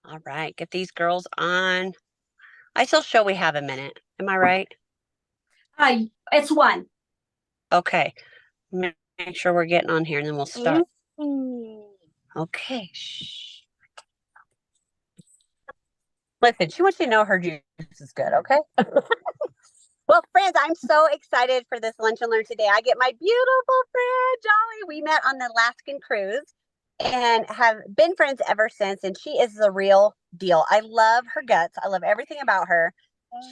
All right, get these girls on. I still show we have a minute. Am I right? It's one. Okay. Make sure we're getting on here and then we'll start. Okay. Shh. Listen, she wants you to know her juice is good, okay? Well, friends, I'm so excited for this lunch and learn today. I get my beautiful friend, Jolly. We met on the Alaskan cruise and have been friends ever since. And she is the real deal. I love her guts. I love everything about her.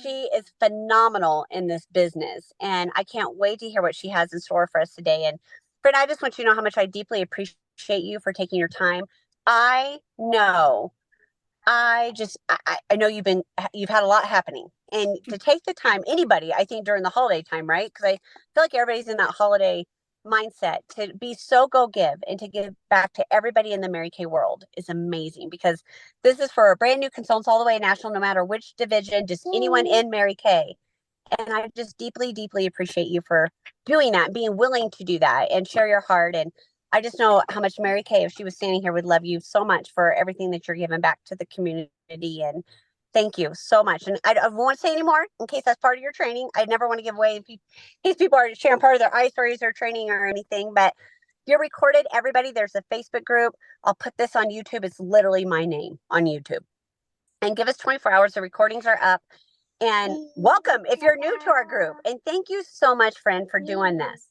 She is phenomenal in this business. And I can't wait to hear what she has in store for us today. And friend, I just want you to know how much I deeply appreciate you for taking your time. I know I know you've had a lot happening, and to take the time, anybody, I think during the holiday time, right? Because I feel like everybody's in that holiday mindset to be so go give and to give back to everybody in the Mary Kay world is amazing because this is for brand new consultants all the way national, no matter which division, just anyone in Mary Kay. And I just deeply, deeply appreciate you for doing that, being willing to do that and share your heart. And I just know how much Mary Kay, if she was standing here, would love you so much for everything that you're giving back to the community. And thank you so much. And I don't want to say anymore in case that's part of your training. I never want to give away these people are sharing part of their eye stories or training or anything, but you're recorded. Everybody, there's a Facebook group. I'll put this on YouTube. It's literally my name on YouTube. And give us 24 hours. The recordings are up. And welcome if you're new to our group. And thank you so much, friend, for doing this.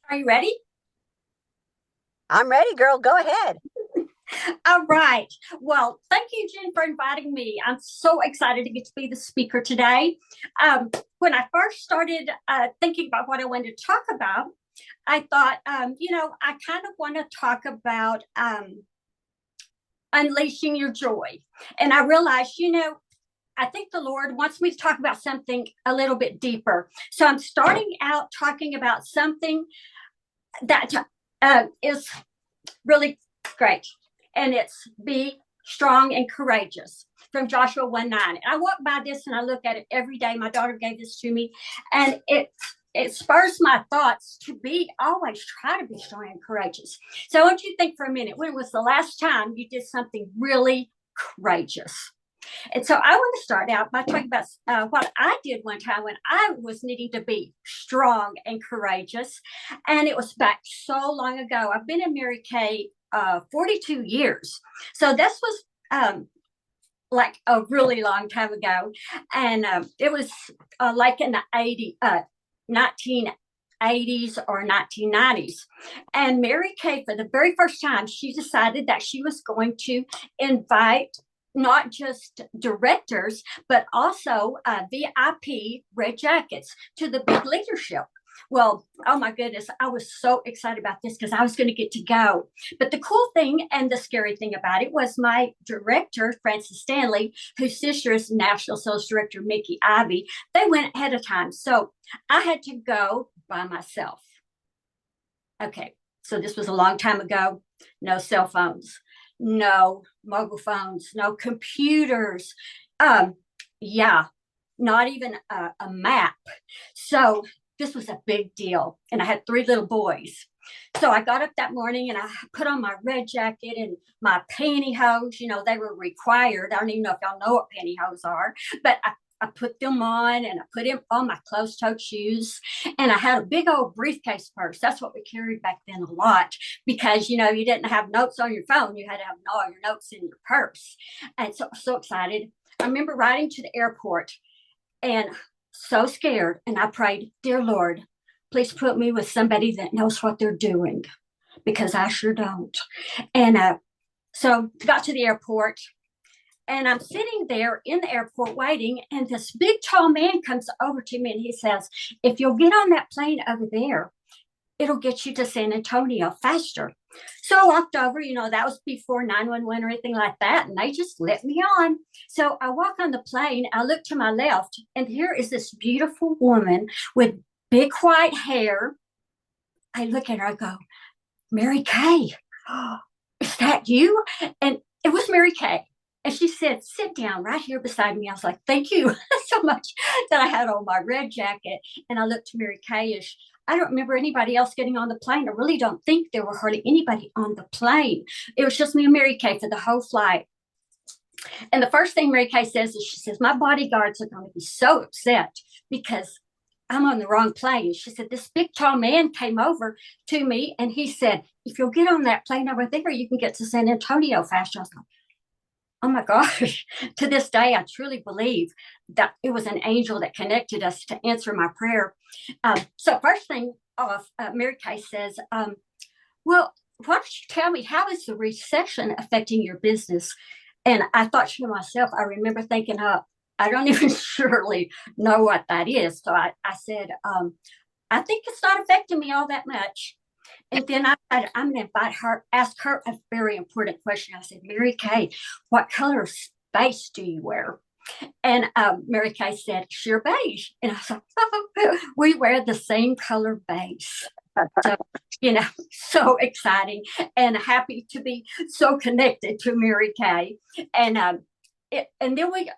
Are you ready? I'm ready, girl. Go ahead. All right. Well, thank you, Jen, for inviting me. I'm so excited to get to be the speaker today. When I first started thinking about what I wanted to talk about, I thought, I kind of want to talk about unleashing your joy. And I realized, I think the Lord wants me to talk about something a little bit deeper. So I'm starting out talking about something that is really great. And it's be strong and courageous from Joshua 1:9. And I walk by this and I look at it every day. My daughter gave this to me. And it spurs my thoughts to be always try to be strong and courageous. So I want you to think for a minute, when was the last time you did something really courageous? And so I want to start out by talking about what I did one time when I was needing to be strong and courageous. And it was back so long ago. I've been in Mary Kay 42 years. So this was like a really long time ago. And it was like in the 1980s or 1990s. And Mary Kay, for the very first time, she decided that she was going to invite not just directors, but also VIP red jackets to the big leadership. Well, oh my goodness, I was so excited about this because I was going to get to go. But the cool thing and the scary thing about it was my director, Frances Stanley, whose sister is National Sales Director Mickey Ivy, they went ahead of time. So I had to go by myself. Okay, so this was a long time ago. No cell phones, no mobile phones, no computers. Yeah, not even a map. So this was a big deal. And I had 3 little boys. So I got up that morning and I put on my red jacket and my pantyhose. They were required. I don't even know if y'all know what pantyhose are, but I put them on and I put on my closed-toed shoes. And I had a big old briefcase purse. That's what we carried back then a lot because, you didn't have notes on your phone. You had to have all your notes in your purse. And so excited. I remember riding to the airport and so scared. And I prayed, dear Lord, please put me with somebody that knows what they're doing because I sure don't. And so got to the airport. And I'm sitting there in the airport waiting, and this big tall man comes over to me and he says, if you'll get on that plane over there, it'll get you to San Antonio faster. So I walked over, that was before 911 or anything like that, and they just let me on. So I walk on the plane, I look to my left, and here is this beautiful woman with big white hair. I look at her, I go, Mary Kay, is that you? And it was Mary Kay. And she said, sit down right here beside me. I was like, thank you so much that I had on my red jacket. And I looked to Mary Kay as I don't remember anybody else getting on the plane. I really don't think there were hardly anybody on the plane. It was just me and Mary Kay for the whole flight. And the first thing Mary Kay says is, she says, my bodyguards are going to be so upset because I'm on the wrong plane. She said, this big tall man came over to me and he said, if you'll get on that plane over there, you can get to San Antonio faster. I was like, oh my gosh. To this day, I truly believe that it was an angel that connected us to answer my prayer. So first thing off, Mary Kay says, well, why don't you tell me, how is the recession affecting your business? And I thought to myself, I remember thinking, I don't even surely know what that is. So I said, I think it's not affecting me all that much. And then I said, I'm going to ask her a very important question. I said, Mary Kay, what color space do you wear? And Mary Kay said, sheer beige. And I said, oh, we wear the same color beige. So, so exciting and happy to be so connected to Mary Kay. And then we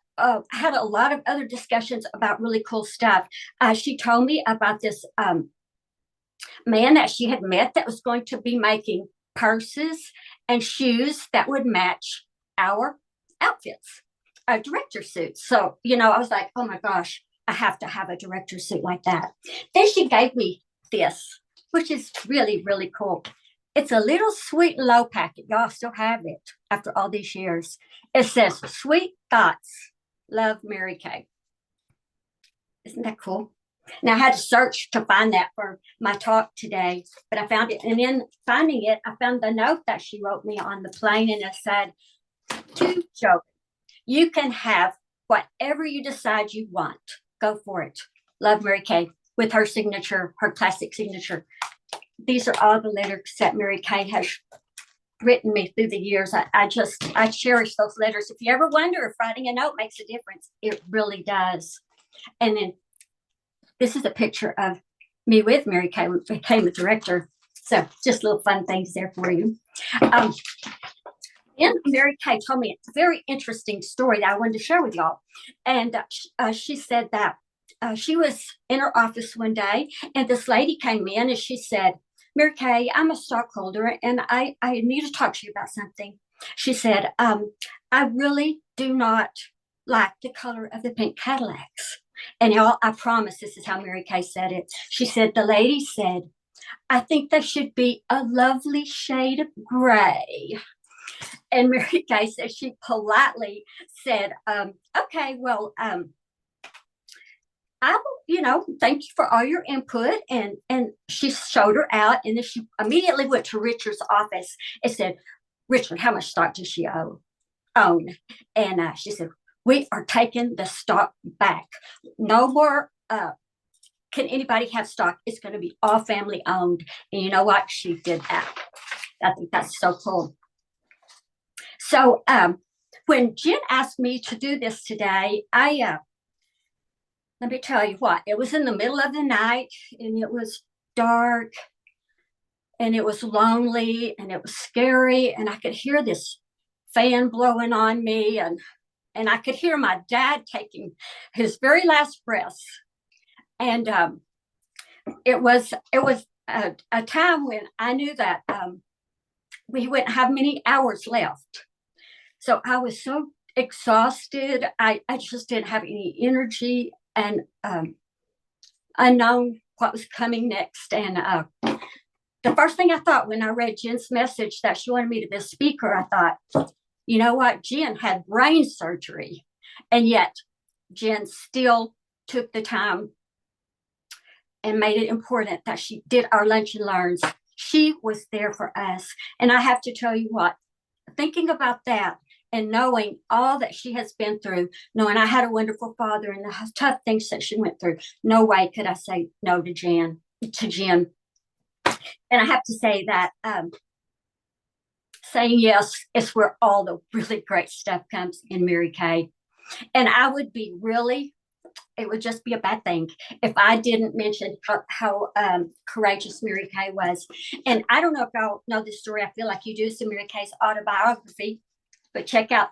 had a lot of other discussions about really cool stuff. She told me about this man that she had met that was going to be making purses and shoes that would match our outfits, director suits. So, I was like, oh my gosh, I have to have a director suit like that. Then she gave me this, which is really, really cool. It's a little sweet low packet. Y'all still have it after all these years. It says, sweet thoughts, love, Mary Kay. Isn't that cool? Now I had to search to find that for my talk today, but I found it. And in finding it, I found the note that she wrote me on the plane, and it said, to Joli, you can have whatever you decide you want. Go for it. Love, Mary Kay, with her signature, her classic signature. These are all the letters that Mary Kay has written me through the years. I cherish those letters. If you ever wonder if writing a note makes a difference, it really does. And then this is a picture of me with Mary Kay when I became a director. So just little fun things there for you. And Mary Kay told me a very interesting story that I wanted to share with y'all. And she said that she was in her office one day, and this lady came in and she said, Mary Kay, I'm a stockholder and I need to talk to you about something. She said, I really do not like the color of the pink Cadillacs. And y'all, I promise this is how Mary Kay said it. She said, the lady said, I think they should be a lovely shade of gray. And Mary Kay said, she politely said, okay, well, I will, thank you for all your input. And she showed her out. And then she immediately went to Richard's office and said, Richard, how much stock does she own? And she said, we are taking the stock back. No more can anybody have stock. It's going to be all family owned. And you know what? She did that. I think that's so cool. So when Jen asked me to do this today, let me tell you what, it was in the middle of the night and it was dark and it was lonely and it was scary, and I could hear this fan blowing on me, and I could hear my dad taking his very last breaths. And it was a time when I knew that we wouldn't have many hours left. So I was so exhausted. I just didn't have any energy, and unknown what was coming next. And the first thing I thought when I read Jen's message that she wanted me to be a speaker, I thought, you know what? Jen had brain surgery, and yet Jen still took the time and made it important that she did our lunch and learns. She was there for us. And I have to tell you what, thinking about that and knowing all that she has been through, knowing I had a wonderful father and the tough things that she went through, no way could I say no to Jen. And I have to say that saying yes is where all the really great stuff comes in Mary Kay. And I would be really, it would just be a bad thing if I didn't mention how courageous Mary Kay was. And I don't know if y'all know this story. I feel like you do. It's Mary Kay's autobiography, but check out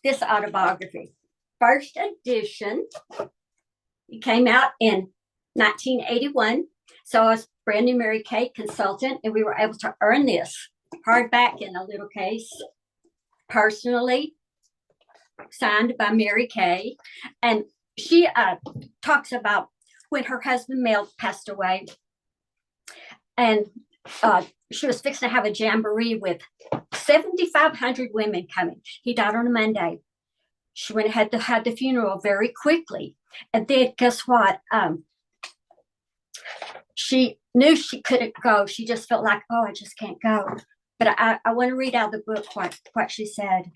this autobiography. First edition. It came out in 1981. So I was brand new Mary Kay consultant, and we were able to earn this hardback in a little case, personally signed by Mary Kay. And she talks about when her husband Mel passed away, and she was fixing to have a jamboree with 7,500 women coming. He died on a Monday. She went ahead to have the funeral very quickly. And then guess what? She knew she couldn't go. She just felt like, oh, I just can't go. But I want to read out the book what she said.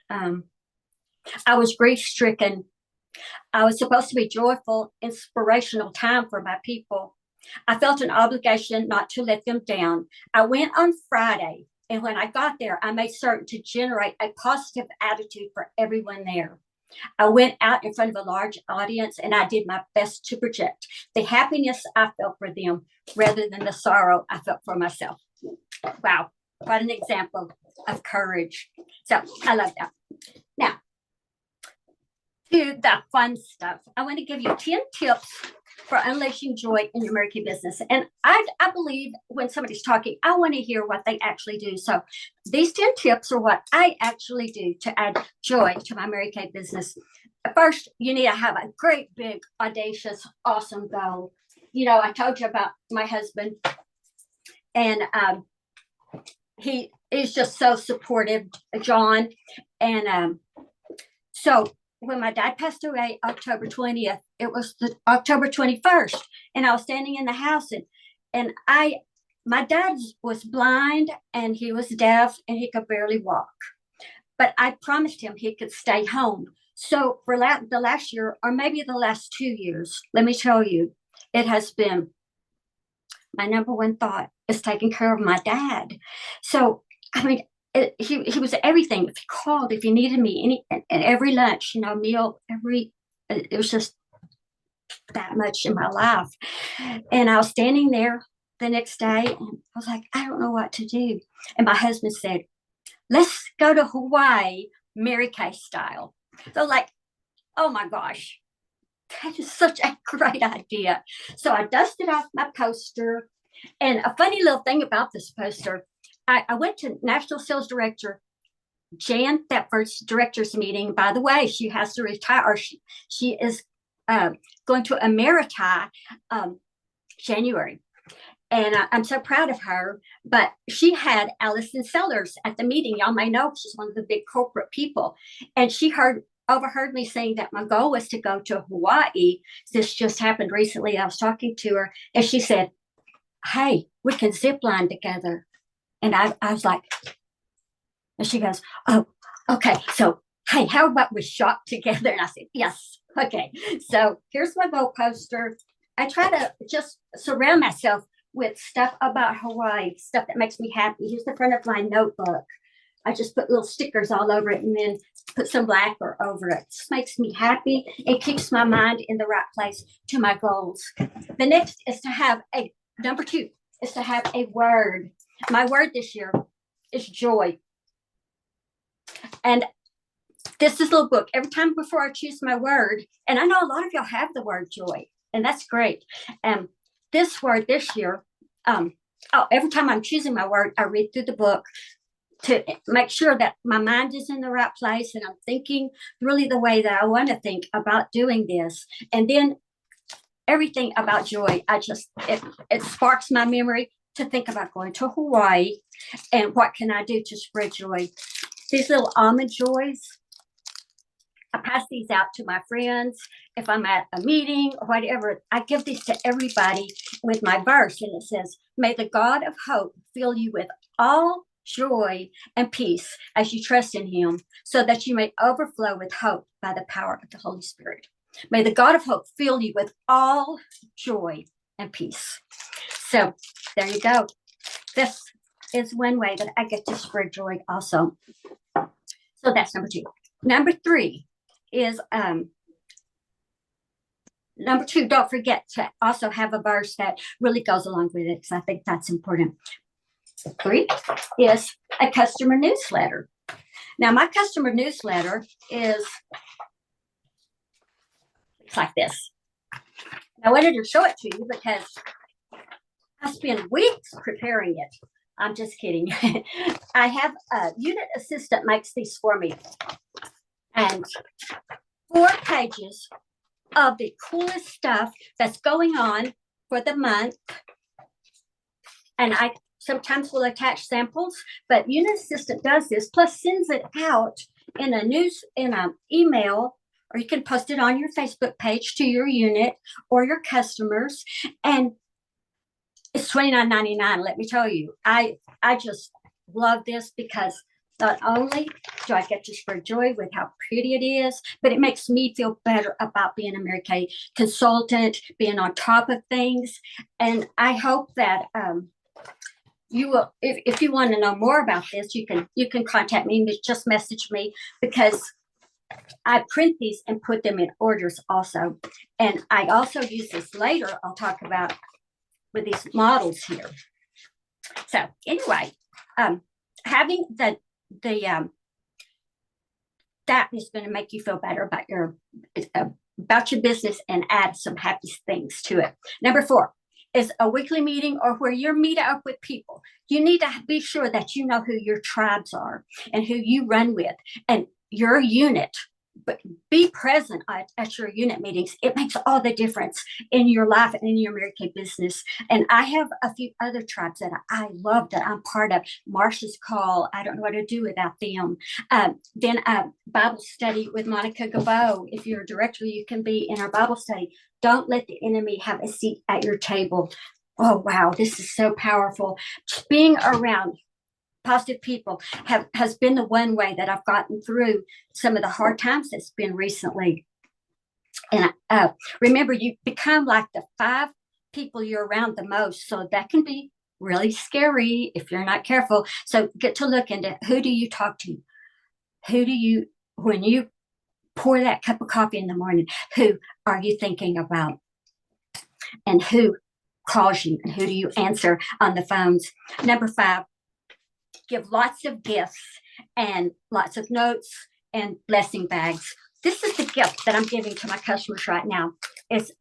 I was grief-stricken. I was supposed to be joyful, inspirational time for my people. I felt an obligation not to let them down. I went on Friday, and when I got there, I made certain to generate a positive attitude for everyone there. I went out in front of a large audience, and I did my best to project the happiness I felt for them rather than the sorrow I felt for myself. Wow, what an example of courage. So I love that. Now, to the fun stuff. I want to give you 10 tips for unleashing joy in your Mary Kay business. And I believe when somebody's talking, I want to hear what they actually do. So these 10 tips are what I actually do to add joy to my Mary Kay business. First, you need to have a great, big, audacious, awesome goal. You know, I told you about my husband, and he is just so supportive, John. And so when my dad passed away October 20th, it was the October 21st, and I was standing in the house, and my dad was blind, and he was deaf, and he could barely walk. But I promised him he could stay home. So for the last year, or maybe the last 2 years, let me tell you, it has been my number one thought is taking care of my dad. So, I mean, he was everything. If he called, if he needed me, every lunch, meal, it was just that much in my life. And I was standing there the next day, and I was like, I don't know what to do. And my husband said, let's go to Hawaii, Mary Kay style. So like, oh my gosh, that is such a great idea. So I dusted off my poster. And a funny little thing about this poster, I went to National Sales Director Jan Thetford's director's meeting. By the way, she has to retire, or she is going to emeriti January. And I'm so proud of her. But she had Allison Sellers at the meeting. Y'all may know she's one of the big corporate people. And she overheard me saying that my goal was to go to Hawaii. This just happened recently. I was talking to her, and she said, hey, we can zip line together. And I was like, and she goes, oh, okay. So, hey, how about we shop together? And I said, yes. Okay. So here's my goal poster. I try to just surround myself with stuff about Hawaii, stuff that makes me happy. Here's the front of my notebook. I just put little stickers all over it and then put some lacquer over it. It just makes me happy. It keeps my mind in the right place to my goals. The next is to have number 2 is to have a word. My word this year is joy. And this is a little book. Every time before I choose my word, and I know a lot of y'all have the word joy, and that's great. This word this year, every time I'm choosing my word, I read through the book to make sure that my mind is in the right place and I'm thinking really the way that I want to think about doing this. And then everything about joy, it sparks my memory to think about going to Hawaii and what can I do to spread joy. These little almond joys, I pass these out to my friends. If I'm at a meeting or whatever, I give these to everybody with my verse. And it says, may the God of hope fill you with all joy and peace as you trust in him, so that you may overflow with hope by the power of the Holy Spirit. May the God of hope fill you with all joy and peace. So there you go. This is one way that I get to spread joy also. So that's number 2. Number 3 is number 2, don't forget to also have a verse that really goes along with it, because I think that's important. 3 is a customer newsletter. Now, my customer newsletter is like this. I wanted to show it to you because I spend weeks preparing it. I'm just kidding. I have a unit assistant makes these for me. And 4 pages of the coolest stuff that's going on for the month. And I sometimes will attach samples, but unit assistant does this, plus sends it out in an email, or you can post it on your Facebook page to your unit or your customers. And it's $29.99. Let me tell you, I just love this because not only do I get to spread joy with how pretty it is, but it makes me feel better about being a Mary Kay consultant, being on top of things. And I hope that you will, if you want to know more about this, you can contact me. Just message me, because I print these and put them in orders also. And I also use this later. I'll talk about with these models here. So anyway, having the that is going to make you feel better about your business and add some happy things to it. Number 4 is a weekly meeting, or where you meet up with people. You need to be sure that you know who your tribes are and who you run with and your unit. But be present at your unit meetings. It makes all the difference in your life and in your Mary Kay business. And I have a few other tribes that I love that I'm part of. Marcia's Call. I don't know what to do without them. Then Bible study with Monica Gabo. If you're a director, you can be in our Bible study. Don't let the enemy have a seat at your table. Oh, wow. This is so powerful. Just being around positive people has been the one way that I've gotten through some of the hard times that's been recently. And remember, you become like the 5 people you're around the most. So that can be really scary if you're not careful. So get to look into, who do you talk to? When you pour that cup of coffee in the morning, who are you thinking about? And who calls you? And who do you answer on the phones? Number 5, give lots of gifts and lots of notes and blessing bags. This is the gift that I'm giving to my customers right now. It's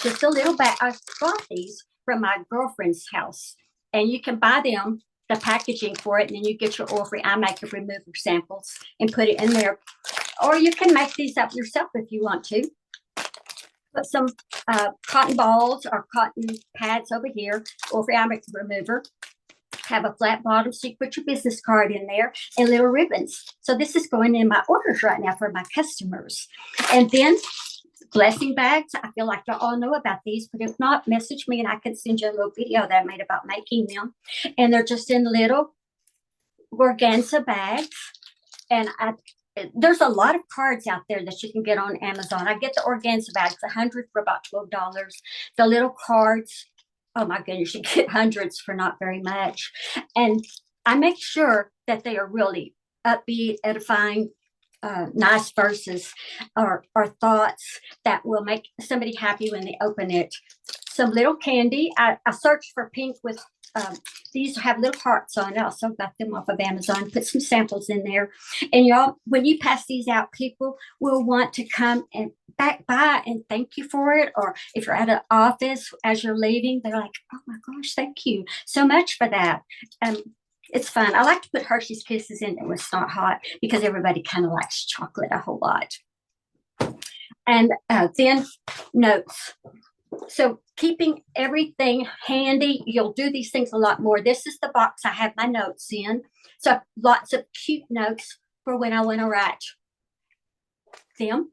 just a little bag. I got these from my girlfriend's house, and you can buy them, the packaging for it, and then you get your oil-free eye makeup remover samples and put it in there. Or you can make these up yourself if you want to. Put some cotton balls or cotton pads over here, oil-free eye makeup remover. Have a flat bottom so you put your business card in there, and little ribbons. So this is going in my orders right now for my customers. And then blessing bags. I feel like you all know about these, but if not, message me and I can send you a little video that I made about making them. And they're just in little organza bags. And there's a lot of cards out there that you can get on Amazon. I get the organza bags, 100 for about $12. The little cards, oh my goodness, you get hundreds for not very much. And I make sure that they are really upbeat, edifying, nice verses or thoughts that will make somebody happy when they open it. Some little candy. I searched for pink with these have little hearts on it. I also got them off of Amazon. Put some samples in there. And y'all, when you pass these out, people will want to come and back by and thank you for it. Or if you're at an office as you're leaving, they're like, oh my gosh, thank you so much for that. It's fun. I like to put Hershey's Kisses in it when it's not hot, because everybody kind of likes chocolate a whole lot. And then notes. So keeping everything handy, you'll do these things a lot more. This is the box I have my notes in. So lots of cute notes for when I want to write them.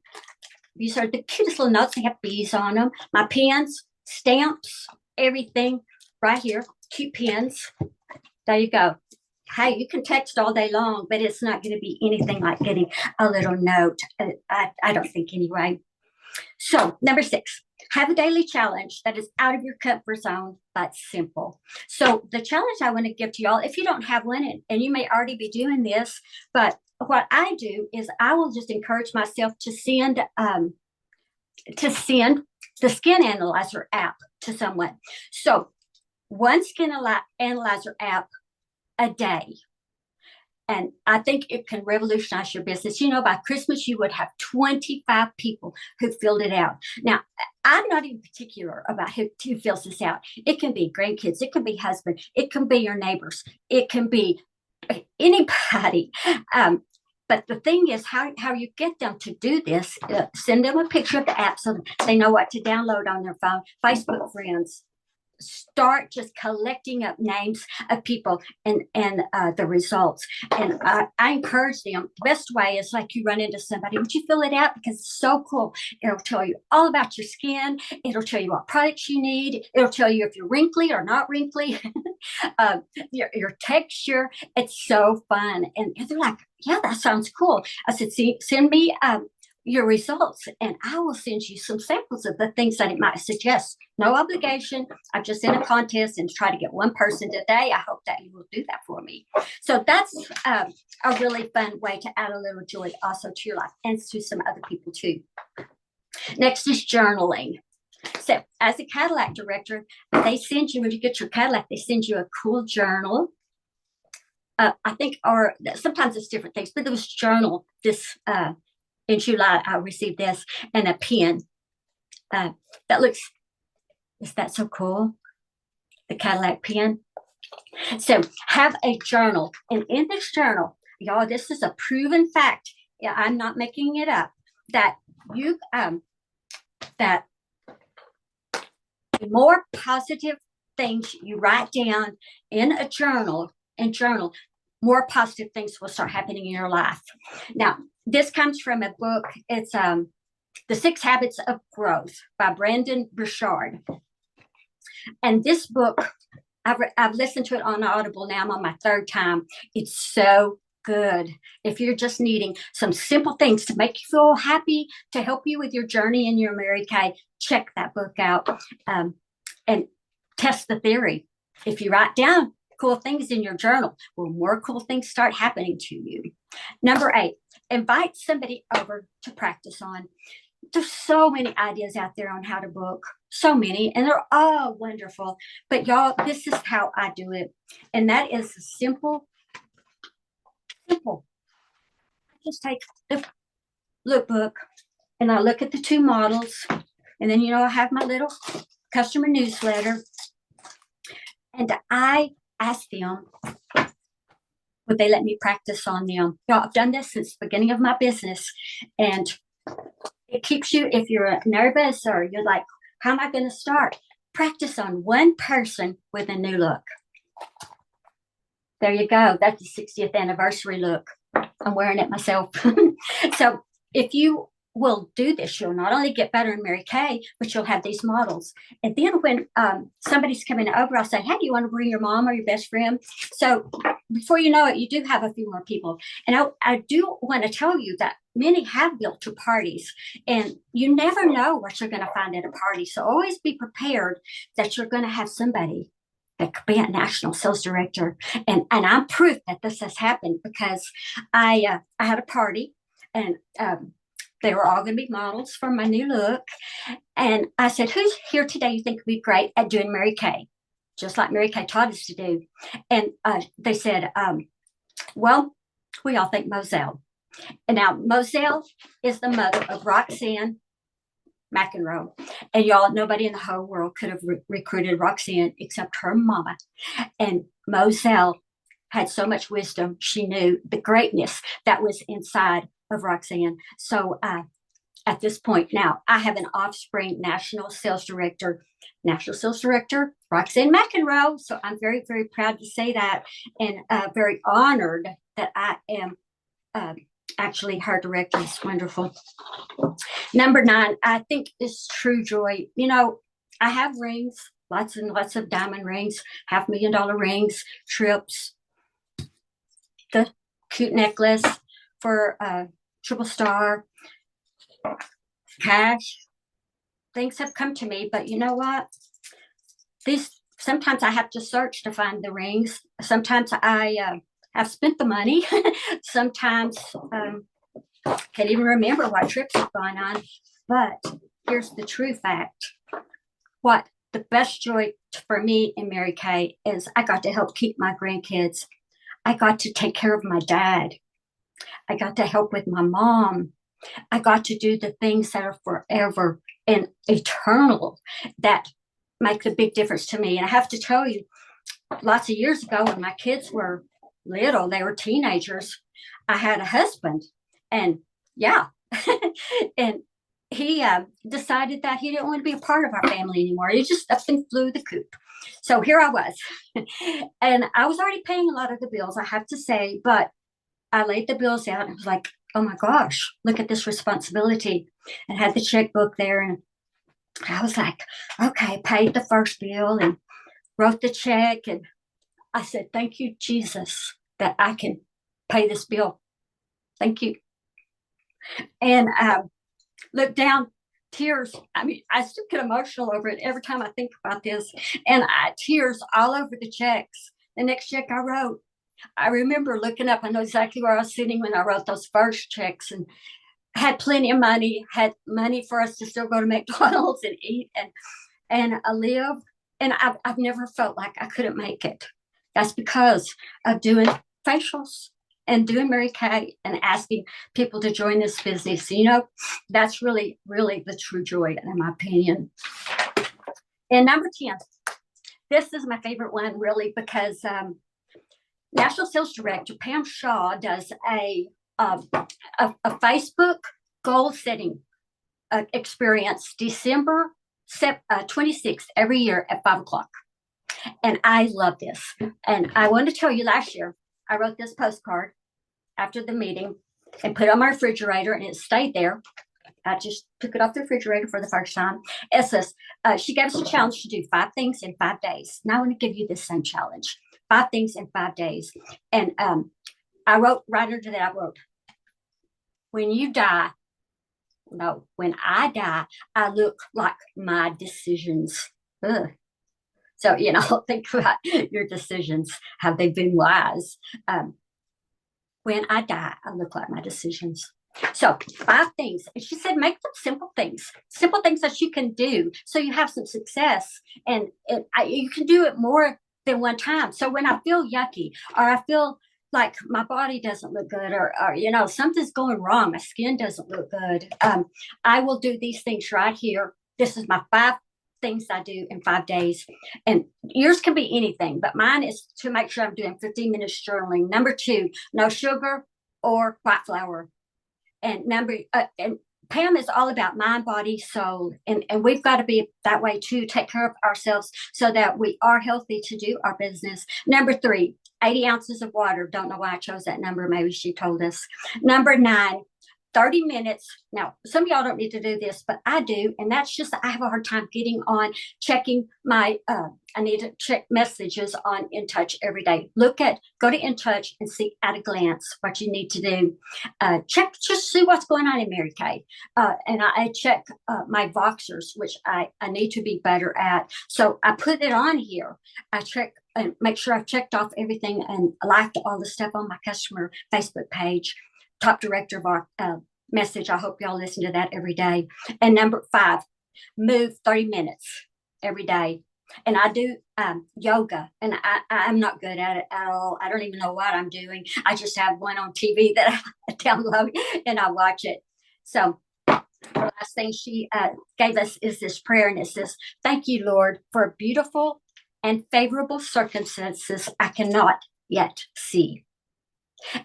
These are the cutest little notes. They have bees on them. My pens, stamps, everything right here. Cute pens. There you go. Hey, you can text all day long, but it's not going to be anything like getting a little note. I don't think anyway. So number 6, have a daily challenge that is out of your comfort zone, but simple. So the challenge I want to give to y'all, if you don't have one, and you may already be doing this, but what I do is I will just encourage myself to send the Skin Analyzer app to someone. So one Skin Analyzer app a day. And I think it can revolutionize your business. By Christmas, you would have 25 people who filled it out. Now, I'm not even particular about who fills this out. It can be grandkids, it can be husband, it can be your neighbors, it can be anybody. But the thing is, how you get them to do this, send them a picture of the app so they know what to download on their phone. Facebook friends, start just collecting up names of people and the results. And I encourage them. The best way is like you run into somebody, would you fill it out? Because it's so cool. It'll tell you all about your skin. It'll tell you what products you need. It'll tell you if you're wrinkly or not wrinkly, your texture. It's so fun. And they're like, yeah, that sounds cool. I said, send me your results, and I will send you some samples of the things that it might suggest. No obligation. I'm just in a contest and try to get one person today. I hope that you will do that for me. So that's a really fun way to add a little joy also to your life and to some other people too. Next is journaling. So as a Cadillac director, they send you, when you get your Cadillac, they send you a cool journal. I think, or sometimes it's different things, but there was journal this in July, I received this, and a pen. That looks, is that so cool? The Cadillac pen. So have a journal. And in this journal, y'all, this is a proven fact. Yeah, I'm not making it up. That you, that the more positive things you write down in a journal, more positive things will start happening in your life. Now, this comes from a book. It's The 6 Habits of Growth by Brendon Burchard. And this book, I've listened to it on Audible now. I'm on my 3rd time. It's so good. If you're just needing some simple things to make you feel happy, to help you with your journey in your Mary Kay, check that book out and test the theory. If you write down cool things in your journal, well, more cool things start happening to you. Number 8, invite somebody over to practice on. There's so many ideas out there on how to book, so many, and they're all wonderful. But y'all, this is how I do it. And that is simple. I just take the lookbook and I look at the 2 models. And then, I have my little customer newsletter. And I ask them, would they let me practice on them? Y'all, I've done this since the beginning of my business. And it keeps you, if you're nervous or you're like, how am I going to start? Practice on one person with a new look. There you go. That's the 60th anniversary look. I'm wearing it myself. So if you will do this, you'll not only get better in Mary Kay, but you'll have these models. And then when somebody's coming over, I'll say, hey, do you want to bring your mom or your best friend? So before you know it, you do have a few more people. And I do want to tell you that many have built to parties, and you never know what you're going to find at a party. So always be prepared that you're going to have somebody that could be a national sales director. And I'm proof that this has happened, because I had a party, and they were all going to be models for my new look. And I said, who's here today you think would be great at doing Mary Kay? Just like Mary Kay taught us to do. And they said, well, we all think Moselle. And now Moselle is the mother of Roxanne McEnroe. And y'all, nobody in the whole world could have recruited Roxanne except her mama. And Moselle had so much wisdom. She knew the greatness that was inside of Roxanne. So at this point now, I have an offspring national sales director, Roxanne McEnroe. So I'm very, very proud to say that, and very honored that I am actually her director. Is wonderful. Number 9, I think, is true joy. I have rings, lots and lots of diamond rings, $500,000 rings, trips, the cute necklace for triple star, cash. Things have come to me, but you know what? Sometimes I have to search to find the rings. Sometimes I have spent the money. Sometimes can't even remember what trips I've gone on. But here's the true fact. What the best joy for me in Mary Kay is I got to help keep my grandkids. I got to take care of my dad. I got to help with my mom. I got to do the things that are forever and eternal that make a big difference to me. And I have to tell you, lots of years ago when my kids were little, they were teenagers, I had a husband. And yeah, and he decided that he didn't want to be a part of our family anymore. He just up and flew the coop. So here I was. And I was already paying a lot of the bills, I have to say, but I laid the bills out and I was like, oh my gosh, look at this responsibility. And had the checkbook there. And I was like, okay, paid the first bill and wrote the check. And I said, thank you, Jesus, that I can pay this bill. Thank you. And looked down, tears. I mean, I still get emotional over it every time I think about this. And tears all over the checks. The next check I wrote, I remember looking up. I know exactly where I was sitting when I wrote those first checks, and had plenty of money, had money for us to still go to McDonald's and eat and live. And I've never felt like I couldn't make it. That's because of doing facials and doing Mary Kay and asking people to join this business. You know, that's really, really the true joy, in my opinion. And number 10, this is my favorite one, really, because National Sales Director Pam Shaw does a Facebook goal setting experience December 26th every year at 5 o'clock. And I love this. And I wanted to tell you, last year, I wrote this postcard after the meeting and put it on my refrigerator, and it stayed there. I just took it off the refrigerator for the first time. It says, she gave us a challenge to do 5 things in 5 days. Now I want to give you the same challenge, 5 things in 5 days. And I wrote right under that, I wrote, when you die, no, when I die, I look like my decisions. Ugh. So, you know, think about your decisions. Have they been wise? When I die, I look like my decisions. So 5 things. And she said, make them simple things that you can do so you have some success. And you can do it more than one time. So when I feel yucky, or I feel like my body doesn't look good, or you know, something's going wrong, my skin doesn't look good, I will do these things right here. This is my 5 things I do in 5 days. And yours can be anything, but mine is to make sure I'm doing 15 minutes journaling. Number 2, no sugar or white flour. And and Pam is all about mind, body, soul. And we've got to be that way too, take care of ourselves so that we are healthy to do our business. Number 3, 80 ounces of water. Don't know why I chose that number. Maybe she told us. Number 9, 30 minutes. Now, some of y'all don't need to do this, but I do. And that's just, I have a hard time getting on, checking my, I need to check messages on InTouch every day. Go to InTouch and see at a glance what you need to do. Check, just see what's going on in Mary Kay. And I check my Voxers, which I need to be better at. So I put it on here. I check and make sure I've checked off everything and liked all the stuff on my customer Facebook page. Top director of our message. I hope y'all listen to that every day. And number 5, move 30 minutes every day. And I do yoga, and I'm not good at it at all. I don't even know what I'm doing. I just have one on TV that I download and I watch it. So the last thing she gave us is this prayer, and it says, thank you, Lord, for beautiful and favorable circumstances I cannot yet see.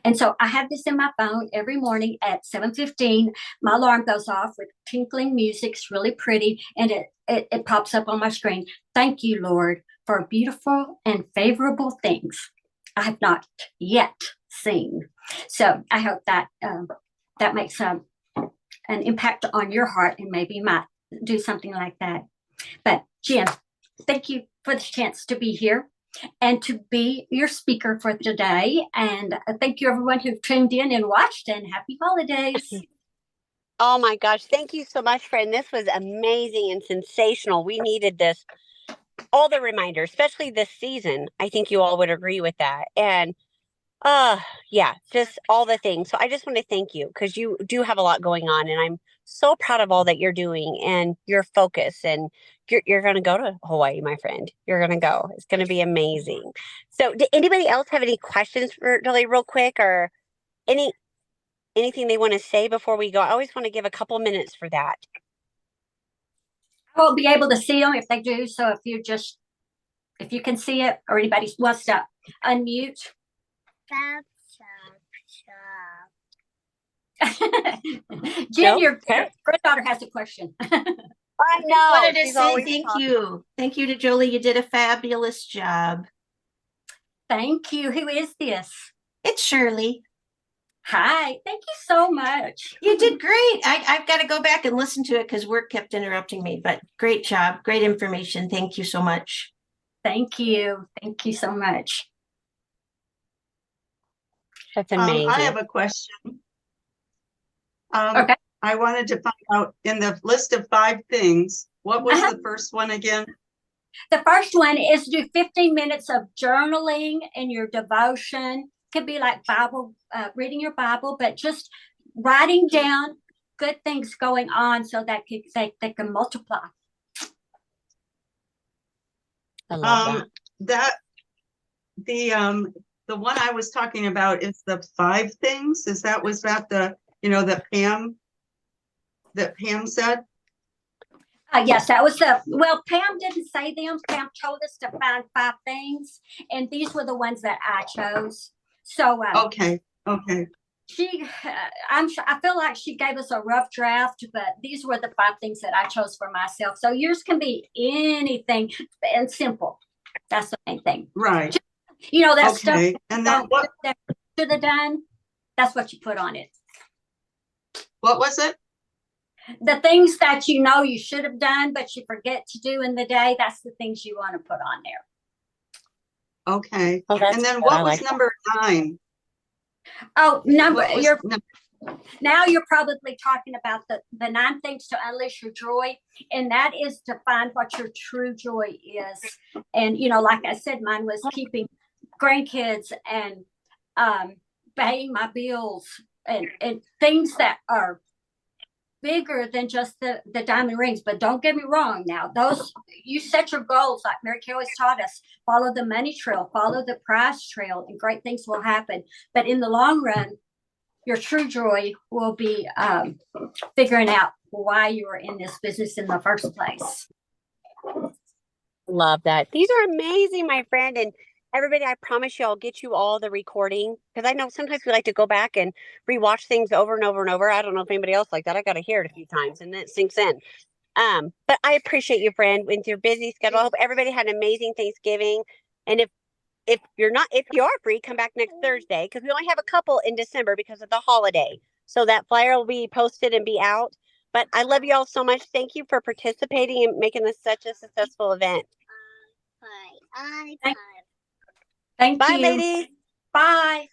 And so I have this in my phone every morning at 7:15. My alarm goes off with tinkling music. It's really pretty, and it pops up on my screen. Thank you, Lord, for beautiful and favorable things I have not yet seen. So I hope that that makes an impact on your heart, and maybe you might do something like that. But Jen, thank you for the chance to be here and to be your speaker for today. And thank you, everyone who tuned in and watched, and happy holidays. Oh my gosh. Thank you so much, friend. This was amazing and sensational. We needed this, all the reminders, especially this season. I think you all would agree with that. And yeah, just all the things. So I just want to thank you because you do have a lot going on, and I'm so proud of all that you're doing and your focus and you're going to go to Hawaii, my friend. You're going to go. It's going to be amazing. So, did anybody else have any questions for Joli real quick, or any anything they want to say before we go? I always want to give a couple minutes for that. I won't be able to see them if they do. So if you can see it or anybody wants to unmute. Jen, Nope. your Okay. granddaughter has a question. I I know. wanted to She's say always thank talking. you. Thank you to Joli. You did a fabulous job. Thank you. Who is this? It's Shirley. Hi. Thank you so much. You did great. I've got to go back and listen to it because work kept interrupting me, but great job. Great information. Thank you so much. Thank you. Thank you so much. That's amazing. I have a question. Okay. I wanted to find out in the list of 5 things, what was the first one again? The first one is do 15 minutes of journaling in your devotion. Could be like Bible, reading your Bible, but just writing down good things going on so that they can multiply. I love that. The one I was talking about is the 5 things. Was that the that Pam said? Yes, that was Pam didn't say them. Pam told us to find 5 things, and these were the ones that I chose. So, Okay. I feel like she gave us a rough draft, but these were the 5 things that I chose for myself. So yours can be anything and simple. That's the main thing. Right. Just, that stuff And then what should have done, that's what you put on it. What was it? The things that you should have done, but you forget to do in the day, that's the things you want to put on there. Okay. Oh, And then what was number 9? Oh, now you're probably talking about the 9 things to unleash your joy, and that is to find what your true joy is. And like I said, mine was keeping grandkids and paying my bills and things that are bigger than just the diamond rings. But don't get me wrong, now those, you set your goals like Mary Kay always taught us. Follow the money trail, follow the prize trail, and great things will happen. But in the long run, your true joy will be figuring out why you were in this business in the first place. Love that. These are amazing, my friend. And everybody, I promise you, I'll get you all the recording, because I know sometimes we like to go back and rewatch things over and over and over. I don't know if anybody else like that. I got to hear it a few times and then it sinks in. But I appreciate you, friend, with your busy schedule. I hope everybody had an amazing Thanksgiving. And if you are free, come back next Thursday, because we only have a couple in December because of the holiday. So that flyer will be posted and be out. But I love you all so much. Thank you for participating and making this such a successful event. Thank Bye, you. ladies. Bye.